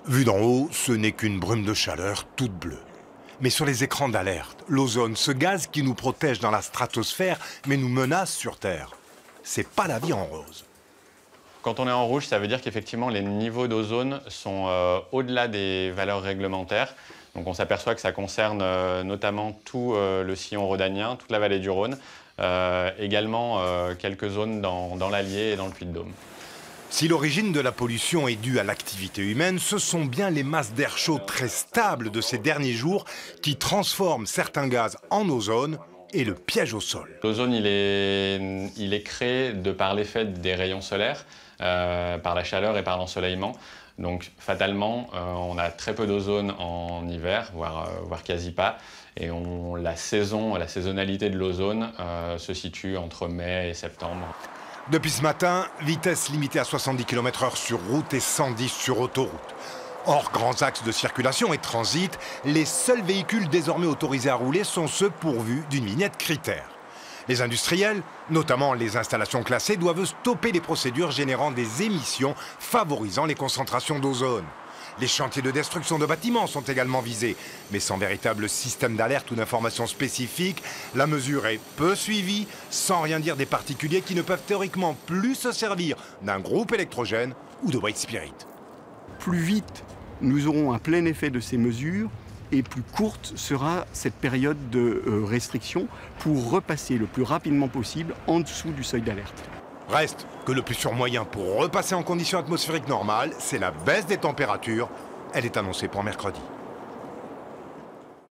Vu d'en haut, ce n'est qu'une brume de chaleur toute bleue. Mais sur les écrans d'alerte, l'ozone, ce gaz qui nous protège dans la stratosphère mais nous menace sur Terre, c'est pas la vie en rose. Quand on est en rouge, ça veut dire qu'effectivement les niveaux d'ozone sont au-delà des valeurs réglementaires. Donc on s'aperçoit que ça concerne notamment tout le sillon rhodanien, toute la vallée du Rhône, également quelques zones dans l'Allier et dans le Puy-de-Dôme. Si l'origine de la pollution est due à l'activité humaine, ce sont bien les masses d'air chaud très stables de ces derniers jours qui transforment certains gaz en ozone et le piègent au sol. L'ozone, il est créé de par l'effet des rayons solaires, par la chaleur et par l'ensoleillement. Donc fatalement, on a très peu d'ozone en hiver, voire quasi pas. Et la saisonnalité de l'ozone se situe entre mai et septembre. Depuis ce matin, vitesse limitée à 70 km/h sur route et 110 sur autoroute. Hors grands axes de circulation et de transit, les seuls véhicules désormais autorisés à rouler sont ceux pourvus d'une vignette critère. Les industriels, notamment les installations classées, doivent stopper les procédures générant des émissions favorisant les concentrations d'ozone. Les chantiers de destruction de bâtiments sont également visés, mais sans véritable système d'alerte ou d'information spécifique, la mesure est peu suivie, sans rien dire des particuliers qui ne peuvent théoriquement plus se servir d'un groupe électrogène ou de white spirit. Plus vite nous aurons un plein effet de ces mesures, et plus courte sera cette période de restriction pour repasser le plus rapidement possible en dessous du seuil d'alerte. Reste que le plus sûr moyen pour repasser en conditions atmosphériques normales, c'est la baisse des températures. Elle est annoncée pour mercredi.